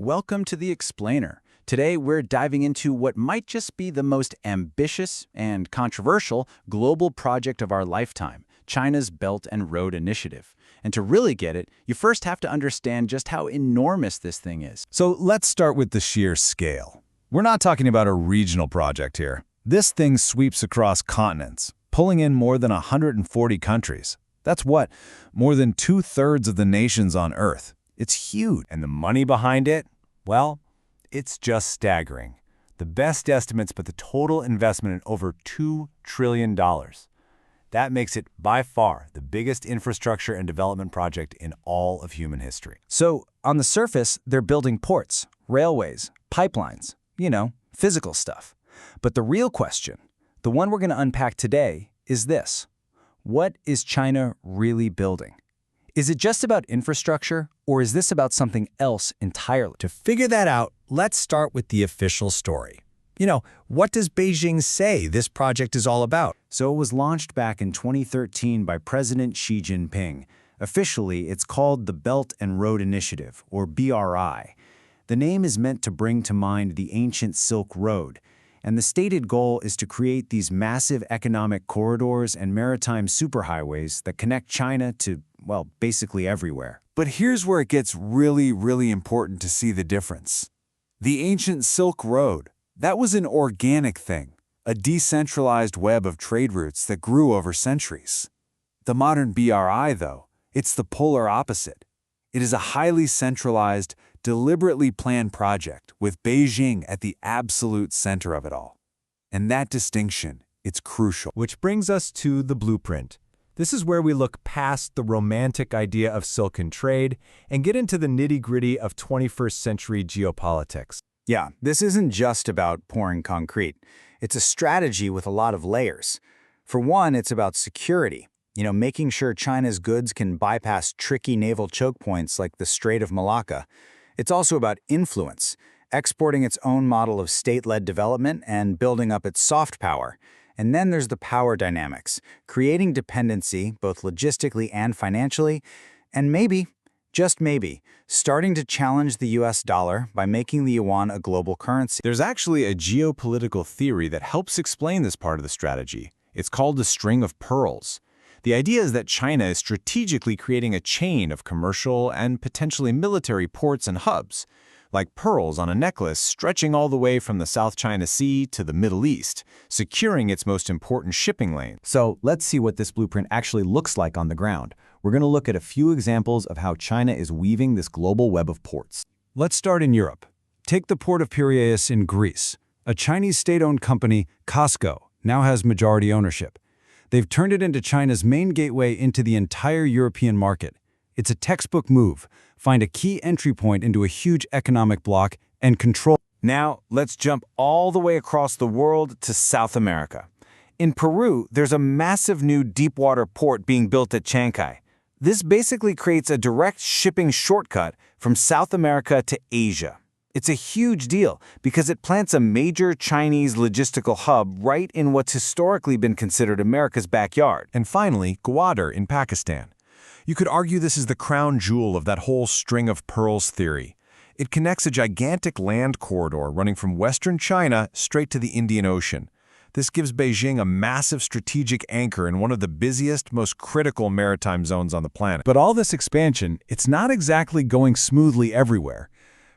Welcome to The Explainer. Today, we're diving into what might just be the most ambitious and controversial global project of our lifetime, China's Belt and Road Initiative. And to really get it, you first have to understand just how enormous this thing is. So let's start with the sheer scale. We're not talking about a regional project here. This thing sweeps across continents, pulling in more than 140 countries. That's what? More than 2/3 of the nations on Earth. It's huge. And the money behind it? Well, it's just staggering. The best estimates put the total investment at over $2 trillion. That makes it, by far, the biggest infrastructure and development project in all of human history. So, on the surface, they're building ports, railways, pipelines, physical stuff. But the real question, the one we're going to unpack today, is this. What is China really building? Is it just about infrastructure, or is this about something else entirely? To figure that out, let's start with the official story. What does Beijing say this project is all about? So it was launched back in 2013 by President Xi Jinping. Officially, it's called the Belt and Road Initiative, or BRI. The name is meant to bring to mind the ancient Silk Road, and the stated goal is to create these massive economic corridors and maritime superhighways that connect China to, well, basically everywhere. But here's where it gets really, really important to see the difference. The ancient Silk Road, that was an organic thing, a decentralized web of trade routes that grew over centuries. The modern BRI, though, it's the polar opposite. It is a highly centralized, deliberately planned project with Beijing at the absolute center of it all. And that distinction, it's crucial. Which brings us to the blueprint. This is where we look past the romantic idea of silken trade and get into the nitty-gritty of 21st century geopolitics. Yeah, this isn't just about pouring concrete. It's a strategy with a lot of layers. For one, it's about security. Making sure China's goods can bypass tricky naval choke points like the Strait of Malacca. It's also about influence, exporting its own model of state-led development and building up its soft power. And then there's the power dynamics, creating dependency both logistically and financially, and maybe, just maybe, starting to challenge the US dollar by making the yuan a global currency. There's actually a geopolitical theory that helps explain this part of the strategy. It's called the string of pearls. The idea is that China is strategically creating a chain of commercial and potentially military ports and hubs, like pearls on a necklace stretching all the way from the South China Sea to the Middle East, securing its most important shipping lanes. So let's see what this blueprint actually looks like on the ground. We're going to look at a few examples of how China is weaving this global web of ports. Let's start in Europe. Take the port of Piraeus in Greece. A Chinese state-owned company, COSCO, now has majority ownership. They've turned it into China's main gateway into the entire European market. It's a textbook move. Find a key entry point into a huge economic bloc and control. Now, let's jump all the way across the world to South America. In Peru, there's a massive new deepwater port being built at Chancay. This basically creates a direct shipping shortcut from South America to Asia. It's a huge deal because it plants a major Chinese logistical hub right in what's historically been considered America's backyard. And finally, Gwadar in Pakistan. You could argue this is the crown jewel of that whole string of pearls theory. It connects a gigantic land corridor running from western China straight to the Indian Ocean. This gives Beijing a massive strategic anchor in one of the busiest, most critical maritime zones on the planet. But all this expansion, it's not exactly going smoothly everywhere.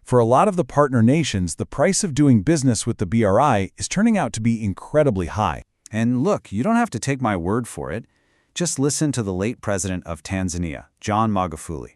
For a lot of the partner nations, the price of doing business with the BRI is turning out to be incredibly high. And look, you don't have to take my word for it. Just listen to the late president of Tanzania, John Magufuli.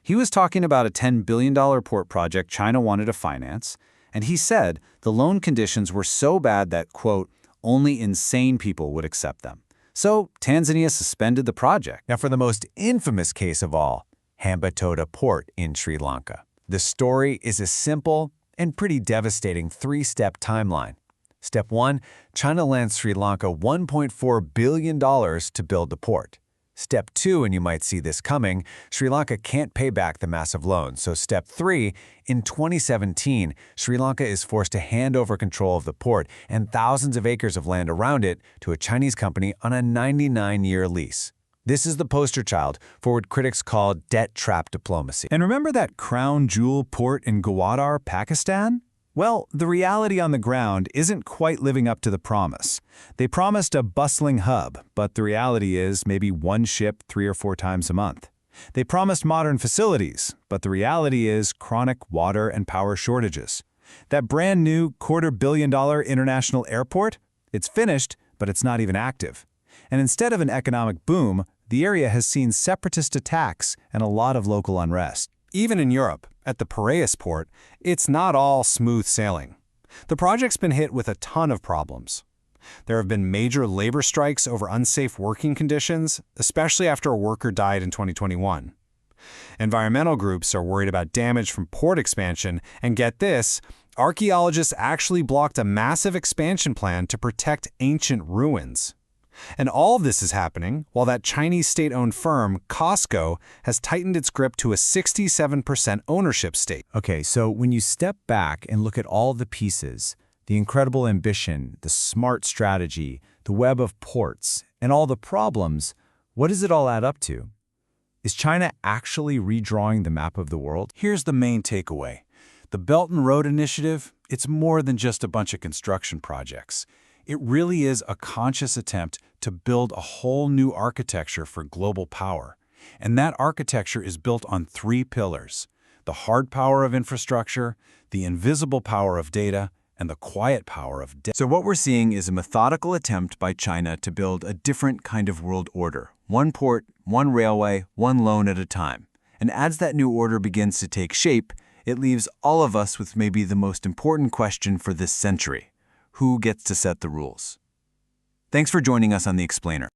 He was talking about a $10 billion port project China wanted to finance, and he said the loan conditions were so bad that, quote, only insane people would accept them. So Tanzania suspended the project. Now for the most infamous case of all, Hambantota Port in Sri Lanka. The story is a simple and pretty devastating three-step timeline. Step 1, China lends Sri Lanka $1.4 billion to build the port. Step 2, and you might see this coming, Sri Lanka can't pay back the massive loan. So Step 3, in 2017, Sri Lanka is forced to hand over control of the port and thousands of acres of land around it to a Chinese company on a 99-year lease. This is the poster child for what critics call debt trap diplomacy. And remember that crown jewel port in Gwadar, Pakistan? Well, the reality on the ground isn't quite living up to the promise. They promised a bustling hub, but the reality is maybe one ship 3 or 4 times a month. They promised modern facilities, but the reality is chronic water and power shortages. That brand new $250 million international airport? It's finished, but it's not even active. And instead of an economic boom, the area has seen separatist attacks and a lot of local unrest. Even in Europe, at the Piraeus port, it's not all smooth sailing. The project's been hit with a ton of problems. There have been major labor strikes over unsafe working conditions, especially after a worker died in 2021. Environmental groups are worried about damage from port expansion, and get this, archaeologists actually blocked a massive expansion plan to protect ancient ruins. And all of this is happening while that Chinese state-owned firm, COSCO, has tightened its grip to a 67% ownership stake. Okay, so when you step back and look at all the pieces, the incredible ambition, the smart strategy, the web of ports, and all the problems, what does it all add up to? Is China actually redrawing the map of the world? Here's the main takeaway. The Belt and Road Initiative, it's more than just a bunch of construction projects. It really is a conscious attempt to build a whole new architecture for global power. And that architecture is built on 3 pillars: the hard power of infrastructure, the invisible power of data, and the quiet power of debt. So what we're seeing is a methodical attempt by China to build a different kind of world order. One port, one railway, one loan at a time. And as that new order begins to take shape, it leaves all of us with maybe the most important question for this century. Who gets to set the rules? Thanks for joining us on The Explainer.